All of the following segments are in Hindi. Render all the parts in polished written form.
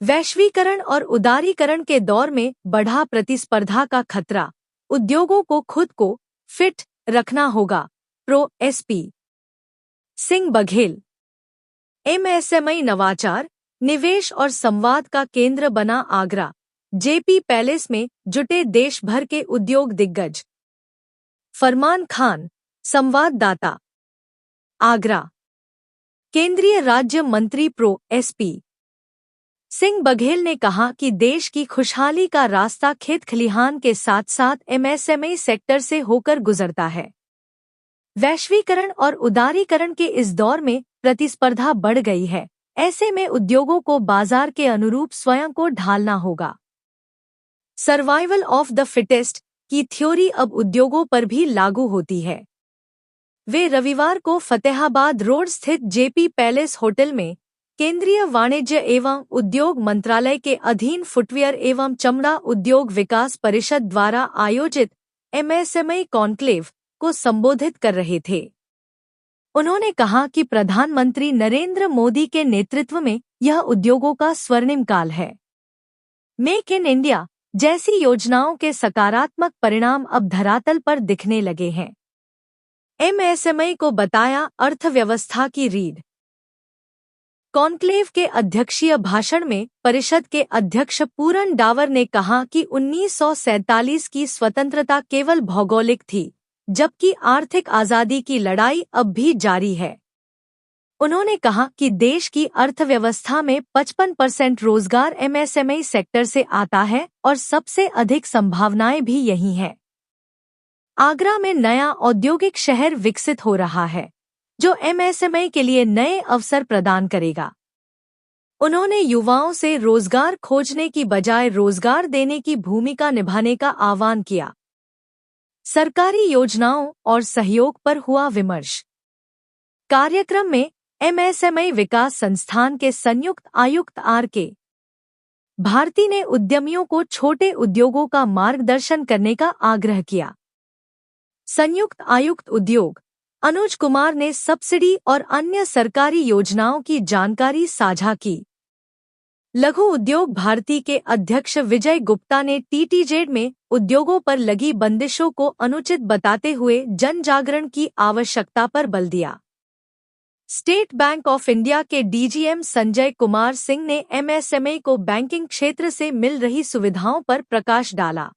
वैश्वीकरण और उदारीकरण के दौर में बढ़ा प्रतिस्पर्धा का खतरा, उद्योगों को खुद को फिट रखना होगा। Pro SP Singh Baghel. MSME नवाचार, निवेश और संवाद का केंद्र बना आगरा। जेपी पैलेस में जुटे देश भर के उद्योग दिग्गज। फरमान खान, संवाददाता, आगरा। केंद्रीय राज्य मंत्री प्रो एसपी सिंह बघेल ने कहा कि देश की खुशहाली का रास्ता खेत खलिहान के साथ साथ एमएसएमई सेक्टर से होकर गुजरता है। वैश्वीकरण और उदारीकरण के इस दौर में प्रतिस्पर्धा बढ़ गई है। ऐसे में उद्योगों को बाजार के अनुरूप स्वयं को ढालना होगा। सर्वाइवल ऑफ द फिटेस्ट की थ्योरी अब उद्योगों पर भी लागू होती है। वे रविवार को फतेहाबाद रोड स्थित जेपी पैलेस होटल में केंद्रीय वाणिज्य एवं उद्योग मंत्रालय के अधीन फुटवियर एवं चमड़ा उद्योग विकास परिषद द्वारा आयोजित एमएसएमई कॉन्क्लेव को संबोधित कर रहे थे। उन्होंने कहा कि प्रधानमंत्री नरेंद्र मोदी के नेतृत्व में यह उद्योगों का स्वर्णिम काल है। मेक इन इंडिया जैसी योजनाओं के सकारात्मक परिणाम अब धरातल पर दिखने लगे हैं। एमएसएमई को बताया अर्थव्यवस्था की रीढ़। कॉन्क्लेव के अध्यक्षीय भाषण में परिषद के अध्यक्ष पूरन डावर ने कहा कि 1947 की स्वतंत्रता केवल भौगोलिक थी, जबकि आर्थिक आजादी की लड़ाई अब भी जारी है। उन्होंने कहा कि देश की अर्थव्यवस्था में 55% रोजगार एमएसएमई सेक्टर से आता है और सबसे अधिक संभावनाएं भी यही हैं। आगरा में नया औद्योगिक शहर विकसित हो रहा है, जो एमएसएमई के लिए नए अवसर प्रदान करेगा। उन्होंने युवाओं से रोजगार खोजने की बजाय रोजगार देने की भूमिका निभाने का आह्वान किया। सरकारी योजनाओं और सहयोग पर हुआ विमर्श। कार्यक्रम में एमएसएमई विकास संस्थान के संयुक्त आयुक्त आर.के. भारती ने उद्यमियों को छोटे उद्योगों का मार्गदर्शन करने का आग्रह किया। संयुक्त आयुक्त उद्योग अनुज कुमार ने सब्सिडी और अन्य सरकारी योजनाओं की जानकारी साझा की। लघु उद्योग भारती के अध्यक्ष विजय गुप्ता ने टीटीजेड में उद्योगों पर लगी बंदिशों को अनुचित बताते हुए जन जागरण की आवश्यकता पर बल दिया। स्टेट बैंक ऑफ इंडिया के डीजीएम संजय कुमार सिंह ने एमएसएमई को बैंकिंग क्षेत्र से मिल रही सुविधाओं पर प्रकाश डाला।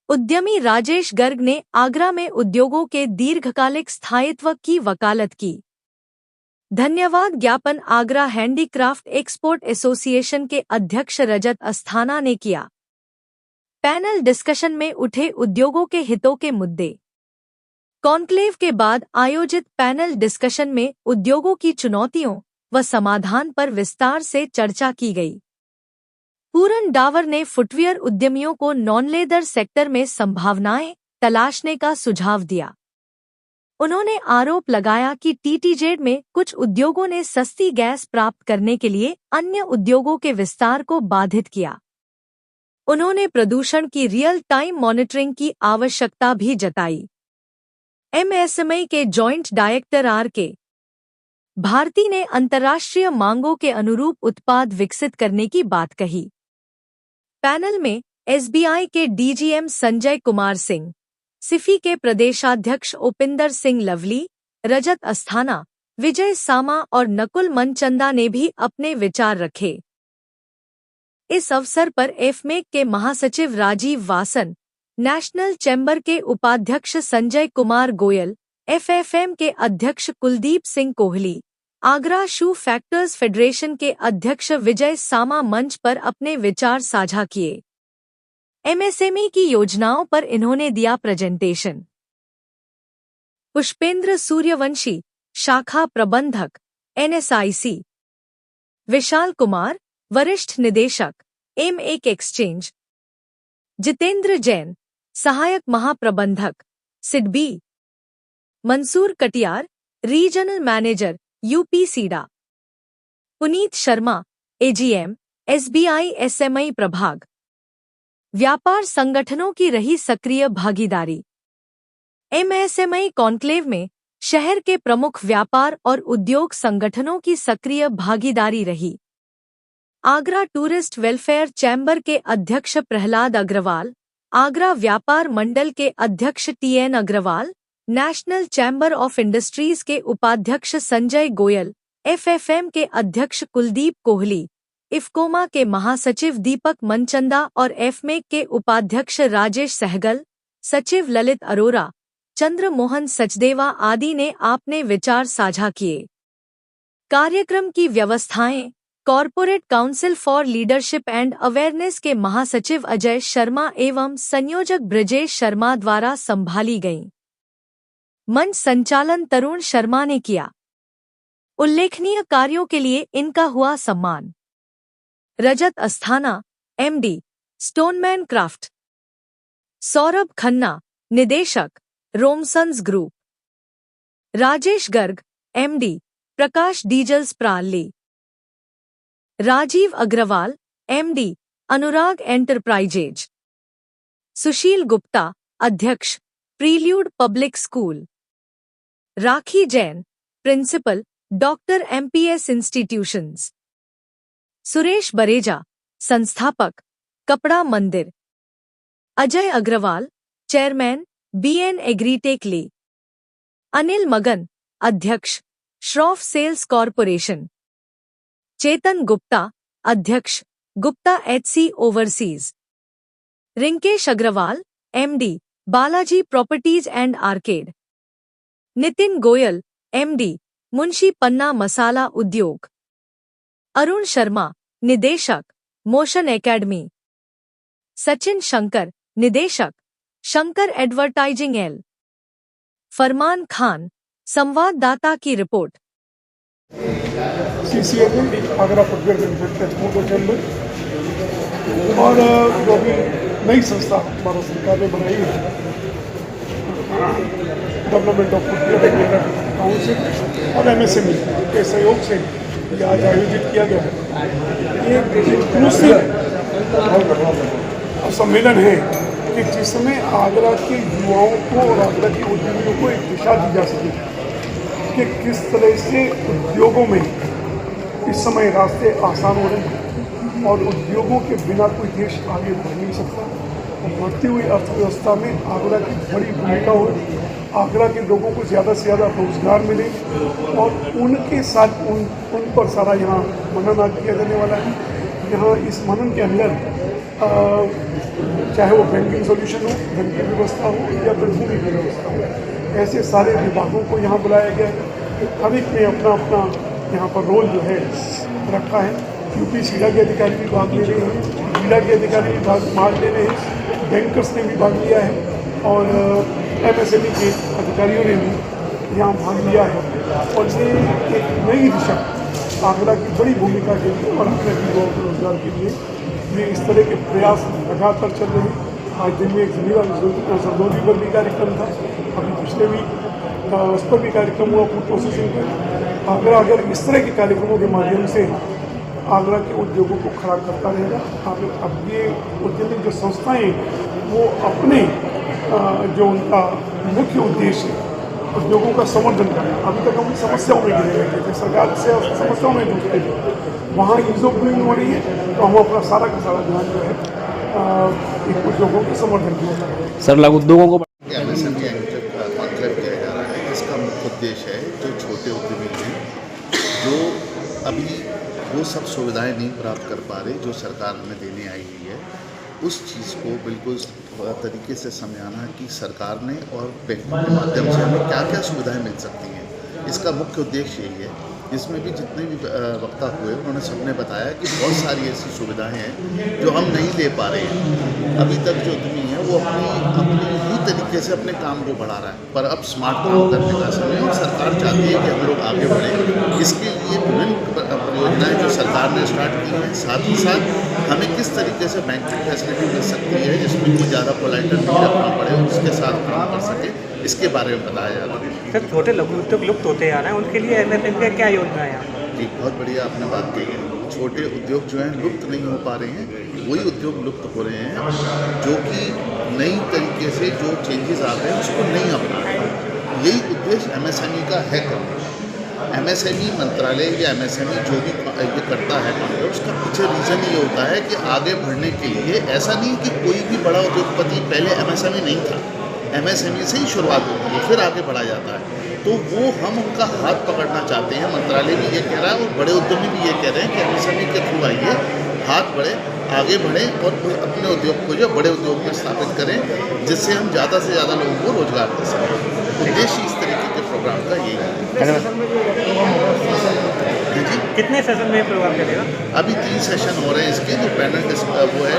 उद्यमी राजेश गर्ग ने आगरा में उद्योगों के दीर्घकालिक स्थायित्व की वकालत की। धन्यवाद ज्ञापन आगरा हैंडीक्राफ्ट एक्सपोर्ट एसोसिएशन के अध्यक्ष रजत अस्थाना ने किया। पैनल डिस्कशन में उठे उद्योगों के हितों के मुद्दे। कॉन्क्लेव के बाद आयोजित पैनल डिस्कशन में उद्योगों की चुनौतियों व समाधान पर विस्तार से चर्चा की गई। पूरन डावर ने फुटवियर उद्यमियों को नॉन लेदर सेक्टर में संभावनाएं तलाशने का सुझाव दिया। उन्होंने आरोप लगाया कि टीटीजेड में कुछ उद्योगों ने सस्ती गैस प्राप्त करने के लिए अन्य उद्योगों के विस्तार को बाधित किया। उन्होंने प्रदूषण की रियल टाइम मॉनिटरिंग की आवश्यकता भी जताई। एमएसएमई के जॉइंट डायरेक्टर आर.के. भारती ने अंतर्राष्ट्रीय मांगों के अनुरूप उत्पाद विकसित करने की बात कही। पैनल में एसबीआई के डीजीएम संजय कुमार सिंह, सिफी के प्रदेशाध्यक्ष उपिंदर सिंह लवली, रजत अस्थाना, विजय सामा और नकुल मनचंदा ने भी अपने विचार रखे। इस अवसर पर एफमेक के महासचिव राजीव वासन, नेशनल चैम्बर के उपाध्यक्ष संजय कुमार गोयल, एफएफएम के अध्यक्ष कुलदीप सिंह कोहली, आगरा शू फैक्टर्स फेडरेशन के अध्यक्ष विजय सामा मंच पर अपने विचार साझा किए। एमएसएमई की योजनाओं पर इन्होंने दिया प्रेजेंटेशन। पुष्पेंद्र सूर्यवंशी, शाखा प्रबंधक, एनएसआईसी। विशाल कुमार, वरिष्ठ निदेशक, एम1 एक्सचेंज। जितेंद्र जैन, सहायक महाप्रबंधक, SIDBI. Mansoor Katiyar, regional manager, UP SIDA. Puneet Sharma, AGM, SBI SME प्रभाग। व्यापार संगठनों की रही सक्रिय भागीदारी। एमएसएमई कॉन्क्लेव में शहर के प्रमुख व्यापार और उद्योग संगठनों की सक्रिय भागीदारी रही। आगरा टूरिस्ट वेलफेयर चैम्बर के अध्यक्ष प्रहलाद अग्रवाल, आगरा व्यापार मंडल के अध्यक्ष TN Agarwal, National Chamber of Industries के उपाध्यक्ष संजय गोयल, FFM के अध्यक्ष कुलदीप कोहली, इफ्कोमा के महासचिव दीपक मनचंदा और एफमेक के उपाध्यक्ष राजेश सहगल, सचिव ललित अरोरा, चंद्रमोहन सचदेवा आदि ने अपने विचार साझा किए। कार्यक्रम की व्यवस्थाएं corporate council for leadership and awareness के महासचिव अजय शर्मा एवं संयोजक ब्रजेश शर्मा द्वारा संभाली गईं। मंच संचालन तरुण शर्मा ने किया। उल्लेखनीय कार्यों के लिए इनका हुआ सम्मान। Rajat Asthana, MD, stoneman craft. Saurabh Khanna, निदेशक, Romsons group. Rajesh Garg, MD, Prakash diesels प्राली। Rajeev Agarwal, MD, Anurag enterprises. सुशील गुप्ता, अध्यक्ष, prelude public school. Rakhi Jain, principal, doctor MPS institutions. Suresh Bareja, संस्थापक, Kapda Mandir. Ajay Agarwal, chairman, BN agritech ली। अनिल मगन, अध्यक्ष, श्रॉफ सेल्स कॉरपोरेशन। चेतन गुप्ता, अध्यक्ष, Gupta HC overseas. Rinkesh Agarwal, MD, Balaji properties and arcade. Nitin Goyal, MD, Munshi पन्ना मसाला उद्योग। अरुण शर्मा, निदेशक, मोशन एकेडमी। सचिन शंकर, निदेशक, शंकर एडवर्टाइजिंग L। फरमान खान, संवाददाता की report. CCA Agra footwear manufacture export chamber और जो भी नई संस्था भारत सरकार ने बनाई है, development of footwear agriculture council और MSME के सहयोग से ये आज आयोजित किया गया है। ये इंक्लूसिव सम्मेलन है कि जिसमें आगरा के युवाओं को और आगरा के उद्यमियों को एक दिशा दी जा सके कि किस तरह से उद्योगों में इस समय रास्ते आसान हो रहे हैं और उद्योगों के बिना कोई देश आगे बढ़ नहीं सकता। और बढ़ती हुई अर्थव्यवस्था में आगरा की बड़ी भूमिका हो, आगरा के लोगों को ज़्यादा से ज़्यादा रोजगार मिले और उनके साथ उन पर सारा यहाँ मनन आज किया जाने वाला है। यहाँ इस मनन के अंदर चाहे वो बैंकिंग सोल्यूशन हो, धन की व्यवस्था हो या फिर भूमि की व्यवस्था हो, ऐसे सारे विभागों को यहाँ बुलाया गया है। हर एक ने अपना अपना यहाँ पर रोल जो है रखा है। यूपी सीडा के अधिकारी भी भाग ले रहे हैं, जिला के अधिकारी भी भाग ले रहे हैं, बैंकर्स ने भी भाग लिया है और MSME के अधिकारियों ने भी यहाँ भाग लिया है। और ये एक नई दिशा आगरा की बड़ी भूमिका के लिए और अपने युवाओं के रोजगार के लिए ये इस तरह के प्रयास लगातार चल रहे हैं। आज दिन में एक जमीरा सरदौली पर भी कार्यक्रम था, अभी पिछले भी उस पर भी कार्यक्रम हुआ फूड प्रोसेसिंग पर। आगरा अगर इस तरह के कार्यक्रमों के माध्यम से आगरा के उद्योगों को खड़ा करता रहेगा, अब ये उद्यमी जो संस्थाएँ वो अपने जो उनका मुख्य उद्देश्य है उद्योगों का समर्थन करना। अभी तक हम समस्याओं में घिरे रहते थे, सरकार से समस्याओं में जूझते थे, वहाँ ईज ऑफ डूइंग हो रही है तो हम अपना सारा का सारा ध्यान जो है एक उद्योगों के समर्थन किया। सर लघु उद्योगों को MSME का कॉन्क्लेव किया जा रहा है। इसका मुख्य उद्देश्य है जो छोटे उद्यमी हैं जो अभी वो सब सुविधाएं नहीं प्राप्त कर पा रहे जो सरकार हमें देने आई हुई है, उस चीज़ को बिल्कुल तरीके से समझाना कि सरकार ने और बैंकों के माध्यम से हमें क्या क्या सुविधाएं मिल सकती हैं। इसका मुख्य उद्देश्य यही है। इसमें भी जितने भी वक्ता हुए उन्होंने सबने बताया कि बहुत सारी ऐसी सुविधाएं हैं जो हम नहीं ले पा रहे हैं। अभी तक जो उद्यमी है वो अपनी ही तरीके से अपने काम को बढ़ा रहा है, पर अब स्मार्ट काम करने का समय है और सरकार चाहती है कि हम लोग आगे बढ़ें। इसके लिए विभिन्न परियोजनाएं जो सरकार ने स्टार्ट की हैं, साथ ही साथ हमें किस तरीके से बैंकिंग फैसिलिटी मिल सकती है जिसमें कोई ज़्यादा कोलैटरल नहीं रखना पड़े और उसके साथ काम कर सके, इसके बारे में बताया जा रहा है। सर छोटे लघु उद्योग लुप्त होते जा रहे हैं, उनके लिए MSME का क्या योजना है? जी बहुत बढ़िया आपने बात की है। छोटे उद्योग जो हैं लुप्त नहीं हो पा रहे हैं, वही उद्योग लुप्त हो रहे हैं जो कि नई तरीके से जो चेंजेस आ रहे हैं उसको नहीं अपना रहे हैं। यही उद्देश्य MSME का है करना। एमएसएमई मंत्रालय या एमएसएमई जो भी ये करता है कॉन्ट्रैक्ट, उसका पीछे रीज़न ये होता है कि आगे बढ़ने के लिए ऐसा नहीं कि कोई भी बड़ा उद्योगपति पहले एमएसएमई नहीं था, एमएसएमई से ही शुरुआत होती है, फिर आगे बढ़ा जाता है। तो वो हम उनका हाथ पकड़ना चाहते हैं, मंत्रालय भी ये कह रहा है और बड़े उद्यमी भी ये कह रहे हैं कि एमएसएमई के थ्रू आइए, हाथ बढ़े, आगे बढ़ें और अपने उद्योग को जो बड़े उद्योग में स्थापित करें, जिससे हम ज़्यादा से ज़्यादा लोगों को रोजगार दे सकें। उद्देश्य इस तरीके के प्रोग्राम का यही है। जी, कितने सेशन में ये प्रोग्राम चलेगा? अभी 3 सेशन हो रहे हैं इसके, जो पैनल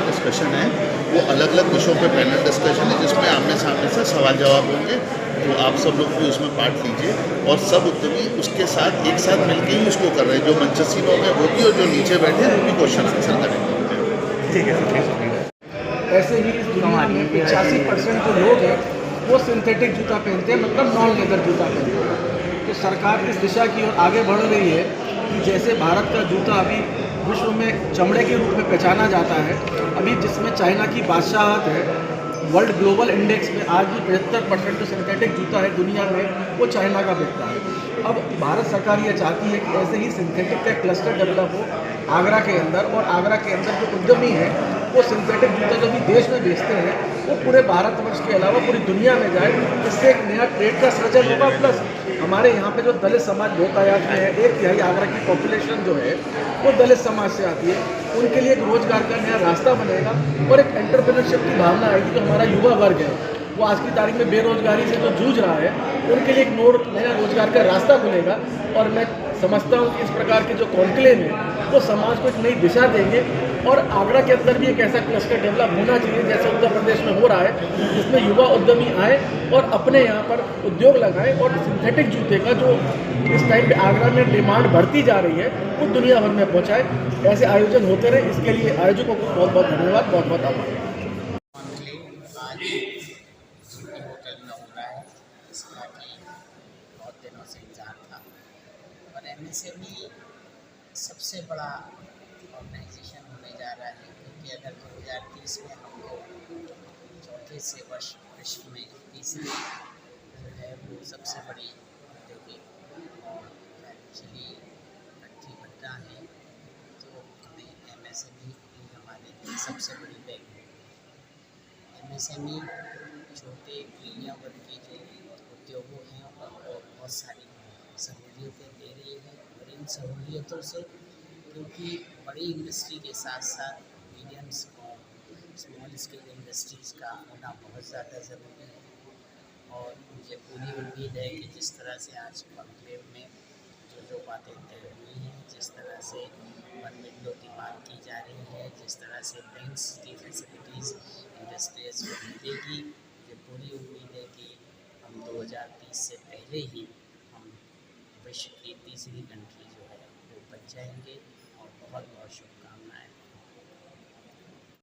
डिस्कशन है, वो अलग अलग विषयों पे पैनल डिस्कशन है, जिसमें आमने सामने से सवाल जवाब होंगे। तो आप सब लोग भी उसमें पार्ट लीजिए और सब उद्यमी उसके साथ एक साथ मिलकर ही उसको कर रहे हैं, जो मंचस्वी लोग हैं वो भी और जो नीचे बैठे हैं वो भी क्वेश्चन आंसर करेंगे। ठीक है सर। ऐसे ही इस दुनिया में 85% जो लोग हैं वो सिंथेटिक जूता पहनते हैं, मतलब नॉन लेदर जूता पहनते हैं। तो सरकार इस दिशा की ओर आगे बढ़ रही है कि जैसे भारत का जूता अभी विश्व में चमड़े के रूप में पहचाना जाता है, अभी जिसमें चाइना की बादशाहत है, वर्ल्ड ग्लोबल इंडेक्स में आज भी 75% जो सिंथेटिक जूता है दुनिया में वो चाइना का बिकता है। अब भारत सरकार ये चाहती है कि ऐसे ही सिंथेटिक का क्लस्टर डेवलप हो आगरा के अंदर, और आगरा के अंदर जो उद्यमी हैं वो सिंथेटिक जूता जो भी देश में बेचते हैं वो पूरे भारतवर्ष के अलावा पूरी दुनिया में जाए। इससे एक नया ट्रेड का सृजन होगा, प्लस हमारे यहाँ पे जो दलित समाज बहुतायात में है, 1/3 आगरा की पॉपुलेशन जो है वो दलित समाज से आती है, उनके लिए एक रोजगार का नया रास्ता बनेगा और एक एंटरप्रेन्योरशिप की भावना आएगी। जो हमारा युवा वर्ग है वो आज की तारीख में बेरोजगारी से जो जूझ रहा है, उनके लिए एक नया रोजगार का रास्ता खुलेगा। और मैं समझता हूँ कि इस प्रकार के जो कॉन्क्लेव हैं वो समाज को एक नई दिशा देंगे और आगरा के अंदर भी एक ऐसा क्लस्टर डेवलप होना चाहिए जैसे उत्तर प्रदेश में हो रहा है, जिसमें युवा उद्यमी आए और अपने यहाँ पर उद्योग लगाएं और सिंथेटिक जूते का जो इस टाइम पे आगरा में डिमांड बढ़ती जा रही है वो दुनिया भर में पहुँचाए। ऐसे आयोजन होते रहे, इसके लिए आयोजकों को बहुत बहुत धन्यवाद, बहुत बहुत आभार। होटल में हो रहा है, जिसका कि बहुत दिनों से इंतजार था। और एमएसएमई सबसे बड़ा ऑर्गेनाइजेशन होने जा रहा है, क्योंकि अगर 2030 में हमको चौथे से वर्ष विश्व में तीसरी जो है वो सबसे बड़ी औद्योगिक और फाइनेंशियली इकट्ठी घटना है, तो हमें एमएसएमई हमारे लिए सबसे बड़ी बैग है। एमएसएमई छोटे मीडियम वर्ग के जो उद्योगों हैं उनको बहुत सारी सहूलियतें दे रही है, और इन सहूलियतों से क्योंकि बड़ी इंडस्ट्री के साथ साथ मीडियम स्मॉल स्केल इंडस्ट्रीज़ का होना बहुत ज़्यादा ज़रूरी है। और मुझे पूरी उम्मीद है कि जिस तरह से आज कॉन्क्लेव में जो बातें तय हुई हैं, जिस तरह से 1 विंडो की बात की जा रही है, जिस तरह से बैंक्स की फैसिलिटीज़ इंडस्ट्रीज को मिलेगी, मुझे पूरी उम्मीद है कि हम 2030 से पहले ही हम विश्व की तीसरी कंट्री जो है वो बन जाएंगे। और बहुत बहुत शुक्रिया।